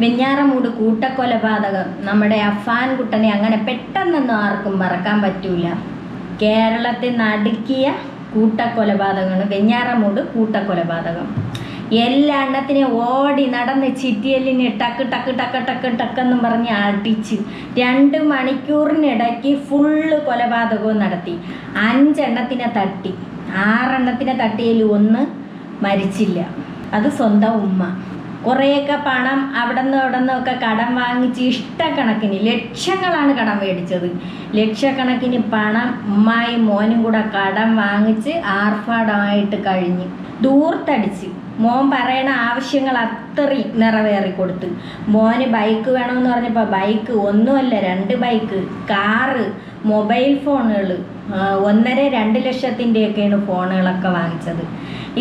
വെഞ്ഞാറമൂട് കൂട്ടക്കൊലപാതകം നമ്മുടെ അഫാൻ കുട്ടനെ അങ്ങനെ പെട്ടെന്നൊന്നും ആർക്കും മറക്കാൻ പറ്റൂല. കേരളത്തിൽ നടുക്കിയ കൂട്ടക്കൊലപാതകമാണ് വെഞ്ഞാറമൂട് കൂട്ടക്കൊലപാതകം. എല്ലാ എണ്ണത്തിനെയും ഓടി നടന്ന് ചിറ്റിയലിന് ടക്ക് ടക്ക് ടക്ക് ടക്ക് ടക്കെന്നും പറഞ്ഞ് അടിച്ച് 2 മണിക്കൂറിനിടയ്ക്ക് ഫുള്ള് കൊലപാതകവും നടത്തി. 5 എണ്ണത്തിനെ തട്ടി, 6 എണ്ണത്തിനെ തട്ടിയതിൽ 1 മരിച്ചില്ല. അത് സ്വന്തം ഉമ്മ. കുറേയൊക്കെ പണം അവിടെ നിന്നൊക്കെ കടം വാങ്ങിച്ച് ഇഷ്ടക്കണക്കിന് ലക്ഷങ്ങളാണ് കടം മേടിച്ചത്. ലക്ഷക്കണക്കിന് പണം ഉമ്മായും മോനും കൂടെ കടം വാങ്ങിച്ച് ആർഭാടമായിട്ട് കഴിഞ്ഞ് ദൂർത്തടിച്ച് മോൻ പറയണ ആവശ്യങ്ങൾ അത്രയും നിറവേറി കൊടുത്ത്. മോന് ബൈക്ക് വേണമെന്ന് പറഞ്ഞപ്പോൾ ബൈക്ക് ഒന്നുമല്ല 2 ബൈക്ക്, കാറ്, മൊബൈൽ ഫോണുകൾ 1.5-2 ലക്ഷത്തിൻ്റെയൊക്കെയാണ് ഫോണുകളൊക്കെ വാങ്ങിച്ചത്.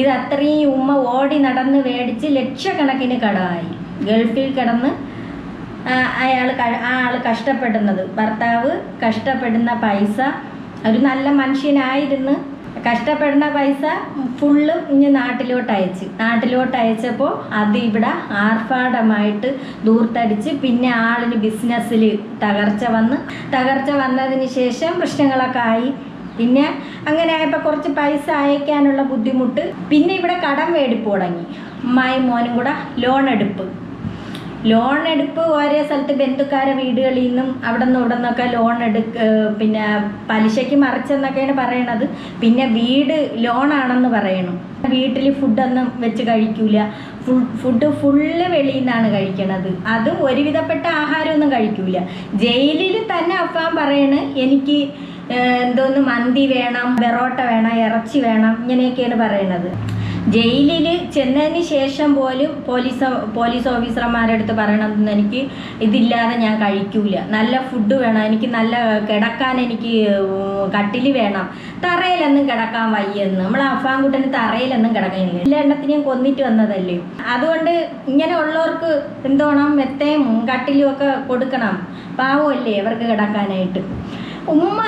ഇത് അത്രയും ഉമ്മ ഓടി നടന്ന് മേടിച്ച് ലക്ഷക്കണക്കിന് കടമായി. ഗൾഫിൽ കിടന്ന് ആൾ കഷ്ടപ്പെടുന്നത്, ഭർത്താവ് കഷ്ടപ്പെടുന്ന പൈസ, ഒരു നല്ല മനുഷ്യനായിരുന്നു, കഷ്ടപ്പെടുന്ന പൈസ ഫുള്ള് ഇനി നാട്ടിലോട്ട് അയച്ചപ്പോൾ അത് ഇവിടെ ആർഭാടമായിട്ട് ദൂർത്തടിച്ച് പിന്നെ ആളിന് ബിസിനസ്സിൽ തകർച്ച വന്നതിന് ശേഷം പ്രശ്നങ്ങളൊക്കെ ആയി. പിന്നെ അങ്ങനെ ആയപ്പോൾ കുറച്ച് പൈസ അയക്കാനുള്ള ബുദ്ധിമുട്ട്. പിന്നെ ഇവിടെ കടം മേടിപ്പ് തുടങ്ങി. ഉമ്മായും മോനും കൂടെ ലോൺ എടുപ്പ് ഓരോ സ്ഥലത്ത് ബന്ധുക്കാരെ വീടുകളിൽ നിന്നും അവിടെ നിന്നൊക്കെ ലോൺ പിന്നെ പലിശയ്ക്ക് മറിച്ചെന്നൊക്കെയാണ് പറയണത്. പിന്നെ വീട് ലോണാണെന്ന് പറയണം. വീട്ടിൽ ഫുഡൊന്നും വെച്ച് കഴിക്കൂല, ഫുഡ് ഫുള്ള് വെളിയിൽ നിന്നാണ് കഴിക്കണത്. അതും ഒരുവിധപ്പെട്ട ആഹാരമൊന്നും കഴിക്കൂല. ജയിലിൽ തന്നെ അഫാൻ പറയണ് എനിക്ക് എന്തോന്ന് മന്തി വേണം, പെറോട്ട വേണം, ഇറച്ചി വേണം, ഇങ്ങനെയൊക്കെയാണ് പറയണത്. ജയിലിൽ ചെന്നതിന് ശേഷം പോലും പോലീസ് ഓഫീസർമാരുടെ അടുത്ത് പറയണത് എനിക്ക് ഇതില്ലാതെ ഞാൻ കഴിക്കൂല, നല്ല ഫുഡ് വേണം, എനിക്ക് നല്ല കിടക്കാൻ, എനിക്ക് കട്ടിൽ വേണം, തറയിലൊന്നും കിടക്കാൻ വയ്യെന്ന്. നമ്മൾ അഫാൻകുട്ടന് തറയിലൊന്നും കിടക്കാനില്ല, എല്ലാ എണ്ണത്തിനെയും കൊന്നിട്ട് വന്നതല്ലേ. അതുകൊണ്ട് ഇങ്ങനെ ഉള്ളവർക്ക് എന്തോണം മെത്തയും കട്ടിലും ഒക്കെ കൊടുക്കണം, പാവമല്ലേ അവർക്ക് കിടക്കാനായിട്ട്. ഉമ്മ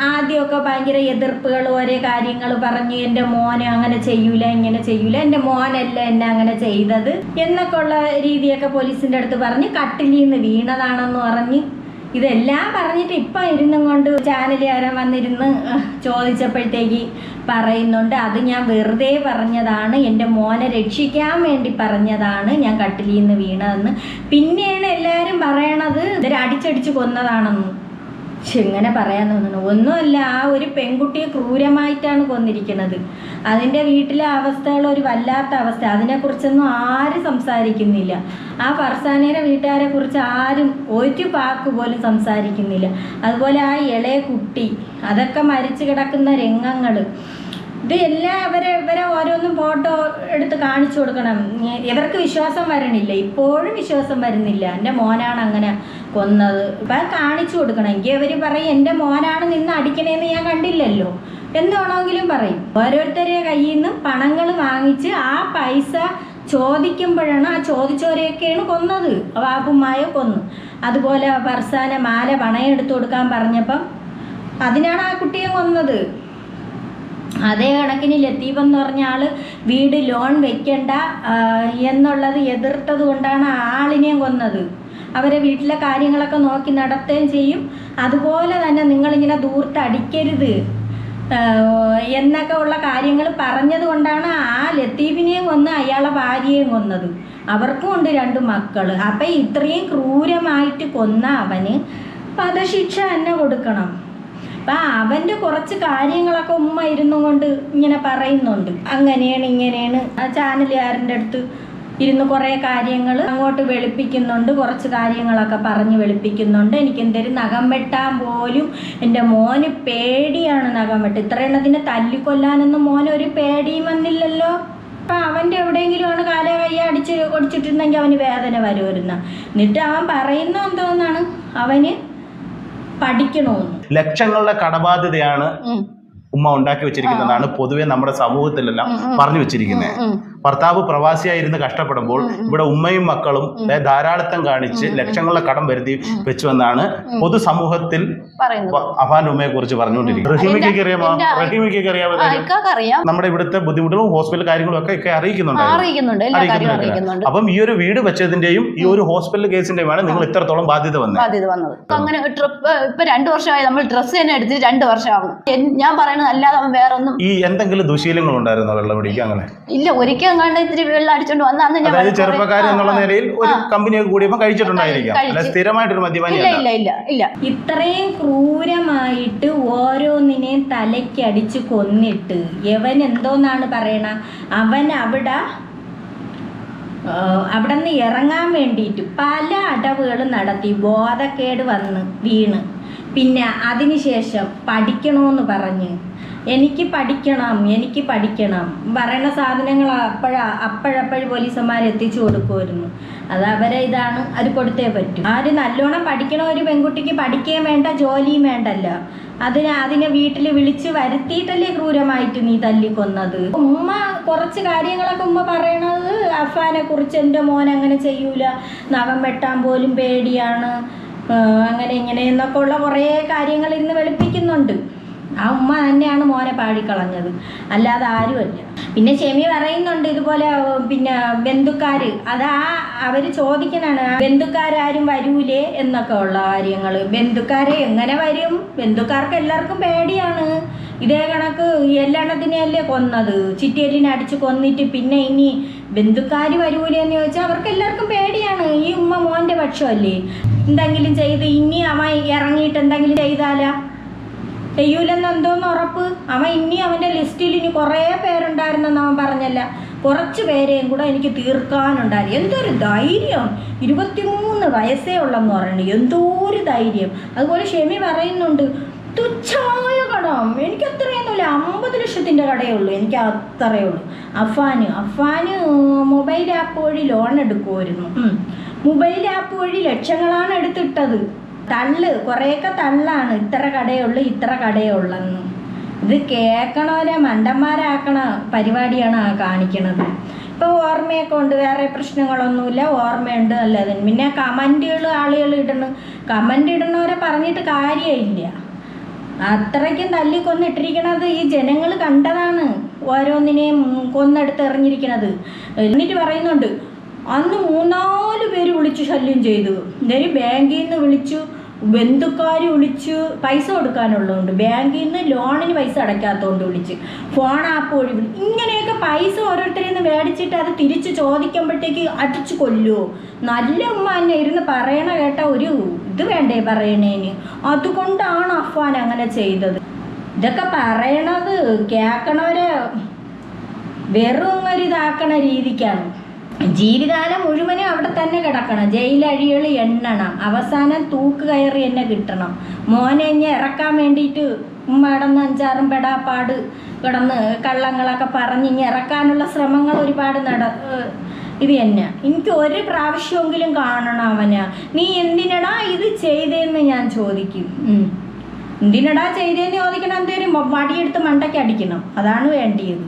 ആദ്യമൊക്കെ ഭയങ്കര എതിർപ്പുകൾ, ഓരോ കാര്യങ്ങൾ പറഞ്ഞ് എൻ്റെ മോനെ അങ്ങനെ ചെയ്യൂല, ഇങ്ങനെ ചെയ്യൂല, എൻ്റെ മോനല്ല എന്നെ അങ്ങനെ ചെയ്തത് എന്നൊക്കെ ഉള്ള രീതിയൊക്കെ പോലീസിൻ്റെ അടുത്ത് പറഞ്ഞ് കട്ടിലിൽ നിന്ന് വീണതാണെന്ന് പറഞ്ഞ് ഇതെല്ലാം പറഞ്ഞിട്ട് ഇപ്പം ഇരുന്നും കൊണ്ട് ചാനലുകാരൻ വന്നിരുന്ന് ചോദിച്ചപ്പോഴത്തേക്ക് പറയുന്നുണ്ട് അത് ഞാൻ വെറുതെ പറഞ്ഞതാണ്, എൻ്റെ മോനെ രക്ഷിക്കാൻ വേണ്ടി പറഞ്ഞതാണ്, ഞാൻ കട്ടിലിൽ നിന്ന് വീണതെന്ന്. പിന്നെയാണ് എല്ലാവരും പറയണത് ഇവരെ അടിച്ചടിച്ച് കൊന്നതാണെന്ന്. പക്ഷെ എങ്ങനെ പറയാൻ തോന്നുന്നു? ഒന്നുമല്ല, ആ ഒരു പെൺകുട്ടിയെ ക്രൂരമായിട്ടാണ് കൊന്നിരിക്കുന്നത്. അതിൻ്റെ വീട്ടിലെ അവസ്ഥകൾ ഒരു വല്ലാത്ത അവസ്ഥ. അതിനെക്കുറിച്ചൊന്നും ആരും സംസാരിക്കുന്നില്ല. ആ ഫർസാനയുടെ വീട്ടുകാരെ കുറിച്ച് ആരും ഒരു പാക്ക് പോലും സംസാരിക്കുന്നില്ല. അതുപോലെ ആ ഇളയ കുട്ടി, അതൊക്കെ മരിച്ചു കിടക്കുന്ന രംഗങ്ങൾ, ഇത് എല്ലാം ഇവരെ ഓരോന്നും ഫോട്ടോ എടുത്ത് കാണിച്ചു കൊടുക്കണം. ഇവർക്ക് വിശ്വാസം വരണില്ല, ഇപ്പോഴും വിശ്വാസം വരുന്നില്ല എൻ്റെ മോനാണ് അങ്ങനെ കൊന്നത്. ഇപ്പം കാണിച്ചു കൊടുക്കണം. എങ്കിൽ അവർ പറയും എൻ്റെ മോനാണ് നിന്ന് അടിക്കണേന്ന് ഞാൻ കണ്ടില്ലല്ലോ എന്ന് വേണമെങ്കിലും പറയും. ഓരോരുത്തരുടെ കയ്യിൽ നിന്ന് പണങ്ങൾ വാങ്ങിച്ച് ആ പൈസ ചോദിക്കുമ്പോഴാണ് ആ ചോദിച്ചവരെയൊക്കെയാണ് കൊന്നത്. വാപ്പുമ്മായെ കൊന്നു. അതുപോലെ ഫർസാന മാല പണയം എടുത്തു കൊടുക്കാൻ പറഞ്ഞപ്പം അതിനാണ് ആ കുട്ടിയെ കൊന്നത്. അതേ കണക്കിന് ലത്തീഫ് എന്ന് പറഞ്ഞ ആൾ വീട് ലോൺ വെക്കണ്ട എന്നുള്ളത് എതിർത്തത് കൊണ്ടാണ് ആളിനെയും കൊന്നത്. അവരെ വീട്ടിലെ കാര്യങ്ങളൊക്കെ നോക്കി നടത്തുകയും ചെയ്യും. അതുപോലെ തന്നെ നിങ്ങളിങ്ങനെ ദൂർത്തടിക്കരുത് എന്നൊക്കെ ഉള്ള കാര്യങ്ങൾ പറഞ്ഞത് കൊണ്ടാണ് ആ ലത്തീഫിനെയും കൊന്ന് അയാളെ ഭാര്യയെയും കൊന്നത്. അവർക്കും ഉണ്ട് 2 മക്കൾ. അപ്പം ഇത്രയും ക്രൂരമായിട്ട് കൊന്ന അവന് വധശിക്ഷ തന്നെ കൊടുക്കണം. അപ്പം അവൻ്റെ കുറച്ച് കാര്യങ്ങളൊക്കെ ഉമ്മ ഇരുന്നു കൊണ്ട് ഇങ്ങനെ പറയുന്നുണ്ട്, അങ്ങനെയാണ് ഇങ്ങനെയാണ്. ആ ചാനലുകാരൻ്റെ അടുത്ത് ഇരുന്ന് കുറേ കാര്യങ്ങൾ അങ്ങോട്ട് വെളുപ്പിക്കുന്നുണ്ട്, കുറച്ച് കാര്യങ്ങളൊക്കെ പറഞ്ഞ് വെളുപ്പിക്കുന്നുണ്ട്. എനിക്ക് എന്തെങ്കിലും നഖം വെട്ടാൻ പോലും എൻ്റെ മോന് പേടിയാണ്. നഖം വെട്ട് ഇത്ര എണ്ണത്തിനെ തല്ലിക്കൊല്ലാനൊന്നും മോന് ഒരു പേടിയും വന്നില്ലല്ലോ. അപ്പം അവൻ്റെ എവിടെയെങ്കിലും ആണ് കാല കയ്യ ഒടിച്ചിട്ടിരുന്നെങ്കിൽ അവന് വേദന വരുമായിരുന്നു. എന്നിട്ട് അവൻ പറയുന്ന എന്തോന്നാണ് അവന് പഠിക്കണമെന്ന്. ലക്ഷങ്ങളുടെ കടബാധ്യതയാണ് ഉമ്മ ഉണ്ടാക്കി വെച്ചിരിക്കുന്നതാണ് പൊതുവെ നമ്മുടെ സമൂഹത്തിലെല്ലാം പറഞ്ഞു വെച്ചിരിക്കുന്നത്. ഭർത്താവ് പ്രവാസിയായിരുന്ന് കഷ്ടപ്പെടുമ്പോൾ ഇവിടെ ഉമ്മയും മക്കളും ധാരാളിത്തം കാണിച്ച് ലക്ഷങ്ങളുടെ കടം വരുത്തി വെച്ചുവെന്നാണ് പൊതുസമൂഹത്തിൽ അഫാന്റെ ഉമ്മയെ കുറിച്ച് പറഞ്ഞുകൊണ്ടിരിക്കുന്നത്. റഹീമിക്ക് അറിയാം നമ്മുടെ ഇവിടുത്തെ ബുദ്ധിമുട്ടുകളും ഹോസ്പിറ്റൽ കാര്യങ്ങളും ഒക്കെ അറിയിക്കുന്നുണ്ട്. അപ്പം ഈ ഒരു വീട് വെച്ചതിന്റെയും ഈ ഒരു ഹോസ്പിറ്റൽ കേസിന്റെയുമാണ് നിങ്ങൾ ഇത്രത്തോളം ബാധ്യത വന്നത്. അങ്ങനെ ഇപ്പൊ 2 വർഷമായി നമ്മൾ ഡ്രസ്സ് തന്നെ എടുത്തിട്ട് 2 വർഷമാകും. ഞാൻ പറയണത് അല്ലാതെ അവൻ വേറെ ഒന്നും. ഈ എന്തെങ്കിലും ദുശീലങ്ങൾ ഉണ്ടായിരുന്നോ വെള്ളമടിക്ക്? അങ്ങനെ ഇല്ല, ഒരിക്കലും കണ്ട് ഇത്തിരി വെള്ളം അടിച്ചോണ്ട് വന്ന അന്ന് ഞാൻ ചെറുപ്പക്കാരൻ എന്നുള്ള നിലയിൽ ഒരു കമ്പനിയൊക്കെ കൂടിയപ്പോൾ കഴിച്ചിട്ടുണ്ടായിരിക്കാം. സ്ഥിരമായിട്ടൊരു മദ്യപാനി ഇല്ല. ഇത്രയും ക്രൂരമായിട്ട് ഓരോന്നിനെയും തലയ്ക്കടിച്ച് കൊന്നിട്ട് യവൻ എന്തോന്നാണ് പറയണ, അവൻ അവിടെ നിന്ന് ഇറങ്ങാൻ വേണ്ടിയിട്ട് പല അടവുകളും നടത്തി, ബോധക്കേട് വന്ന് വീണ്, പിന്നെ അതിനുശേഷം പഠിക്കണമെന്ന് പറഞ്ഞ് എനിക്ക് പഠിക്കണം പറയണ സാധനങ്ങൾ അപ്പോഴപ്പോഴും പോലീസന്മാർ എത്തിച്ചു കൊടുക്കുമായിരുന്നു. അത് അവരെ ഇതാണ്, അത് കൊടുത്തേ പറ്റും. ആര് നല്ലോണം പഠിക്കണ ഒരു പെൺകുട്ടിക്ക് പഠിക്കുകയും വേണ്ട, ജോലിയും വേണ്ടല്ല. അതിനെ വീട്ടിൽ വിളിച്ച് വരുത്തിയിട്ടല്ലേ ക്രൂരമായിട്ട് നീ തല്ലിക്കൊന്നത്. ഉമ്മ കുറച്ച് കാര്യങ്ങളൊക്കെ ഉമ്മ പറയണത് അഫാനെ കുറിച്ച്, എൻ്റെ മോൻ അങ്ങനെ ചെയ്യൂല, നഖം വെട്ടാൻ പോലും പേടിയാണ്, അങ്ങനെ ഇങ്ങനെ എന്നൊക്കെ ഉള്ള കുറേ കാര്യങ്ങൾ ഇന്ന് വെളുപ്പിക്കുന്നുണ്ട്. ആ ഉമ്മ തന്നെയാണ് മോനെ പാഴിക്കളഞ്ഞത്, അല്ലാതെ ആരുമല്ല. പിന്നെ ഷെമി പറയുന്നുണ്ട് ഇതുപോലെ, പിന്നെ ബന്ധുക്കാർ, അവർ ചോദിക്കണാണ് ബന്ധുക്കാരും വരൂലേ എന്നൊക്കെ ഉള്ള കാര്യങ്ങൾ. ബന്ധുക്കാരെ എങ്ങനെ വരും? ബന്ധുക്കാർക്ക് എല്ലാവർക്കും പേടിയാണ്. ഇതേ കണക്ക് എല്ലെണ്ണത്തിനെയല്ലേ കൊന്നത്, ചിറ്റിയെല്ലിനെ അടിച്ച് കൊന്നിട്ട് പിന്നെ ഇനി ബന്ധുക്കാർ വരൂലേന്ന് ചോദിച്ചാൽ അവർക്ക് എല്ലാവർക്കും പേടിയാണ്. ഈ ഉമ്മ മോൻ്റെ പക്ഷമല്ലേ, എന്തെങ്കിലും ചെയ്ത് ഇനി അവൻ ഇറങ്ങിയിട്ട് എന്തെങ്കിലും ചെയ്യൂലെന്ന് എന്തോന്ന് ഉറപ്പ്? അവൻ അവൻ്റെ ലിസ്റ്റിൽ ഇനി കുറേ പേരുണ്ടായിരുന്നെന്ന് അവൻ പറഞ്ഞല്ല, കുറച്ച് പേരെയും കൂടെ എനിക്ക് തീർക്കാനുണ്ടായിരുന്നു. എന്തൊരു ധൈര്യം, 23 വയസ്സേ ഉള്ളെന്ന് പറയുന്നത്, എന്തോ ഒരു ധൈര്യം. അതുപോലെ ഷെമി പറയുന്നുണ്ട് തുച്ഛമായ കടം, എനിക്ക് അത്രയൊന്നുമില്ല, 50 ലക്ഷത്തിൻ്റെ കടയേ ഉള്ളൂ, എനിക്ക് അത്രയേ ഉള്ളൂ. അഫാന് മൊബൈൽ ആപ്പ് വഴി ലോൺ എടുക്കുമായിരുന്നു. മൊബൈൽ ആപ്പ് വഴി ലക്ഷങ്ങളാണ് എടുത്തിട്ടത്. കുറേയൊക്കെ തള്ളാണ്, ഇത്ര കടയുള്ളെന്ന്. ഇത് കേൾക്കണവരെ മണ്ടന്മാരാക്കണ പരിപാടിയാണ് കാണിക്കണത്. ഇപ്പോൾ ഓർമ്മയൊക്കെ ഉണ്ട്, വേറെ പ്രശ്നങ്ങളൊന്നുമില്ല, ഓർമ്മയുണ്ട് നല്ലതിന്. പിന്നെ ആളുകൾ ഇടണവരെ പറഞ്ഞിട്ട് കാര്യമില്ല. അത്രയ്ക്കും തല്ലിക്കൊന്നിട്ടിരിക്കണത് ഈ ജനങ്ങൾ കണ്ടതാണ്, ഓരോന്നിനെയും കൊന്നെടുത്ത് എറിഞ്ഞിരിക്കണത്. എന്നിട്ട് പറയുന്നുണ്ട് അന്ന് 3-4 പേര് വിളിച്ചു ശല്യം ചെയ്തു. ഇതൊരു ബാങ്കിൽ നിന്ന് വിളിച്ചു, ബന്ധുക്കാർ വിളിച്ചു, പൈസ കൊടുക്കാനുള്ളതുകൊണ്ട്, ബാങ്കിൽ നിന്ന് ലോണിന് പൈസ അടയ്ക്കാത്തതുകൊണ്ട് വിളിച്ച്, ഫോൺ ആപ്പ് വഴി ഇങ്ങനെയൊക്കെ പൈസ ഓരോരുത്തരിൽ നിന്ന് മേടിച്ചിട്ട് അത് തിരിച്ച് ചോദിക്കുമ്പോഴത്തേക്ക് അടിച്ചു കൊല്ലുമോ? നല്ല ഉമ്മ തന്നെ ഇരുന്ന് പറയണ കേട്ട ഒരു ഇത് വേണ്ടേ പറയണേന്. അതുകൊണ്ടാണ് അഫാൻ അങ്ങനെ ചെയ്തത്. ഇതൊക്കെ പറയണത് കേൾക്കണവരെ വെറും ഒരു ഇതാക്കണ രീതിക്കാണ്. ജീവിതകാലം മുഴുവനും അവിടെ തന്നെ കിടക്കണം, ജയിലഴികൾ എണ്ണണം, അവസാനം തൂക്ക് കയറി എന്നെ കിട്ടണം. മോനെ ഇനി ഇറക്കാൻ വേണ്ടിയിട്ട് ഉമ്മ കിടന്ന് 5-6 പെടാപ്പാട് കിടന്ന് കള്ളങ്ങളൊക്കെ പറഞ്ഞ് ഇനി ഇറക്കാനുള്ള ശ്രമങ്ങൾ ഒരുപാട് ഇത് തന്നെ. എനിക്ക് ഒരു പ്രാവശ്യമെങ്കിലും കാണണം അവനെ. നീ എന്തിനടാ ഇത് ചെയ്തതെന്ന് ഞാൻ ചോദിക്കും. എന്തിനടാ ചെയ്തതെന്ന് ചോദിക്കണം, എന്തേലും വടിയെടുത്ത് മണ്ടയ്ക്ക് അടിക്കണം, അതാണ് വേണ്ടിയത്.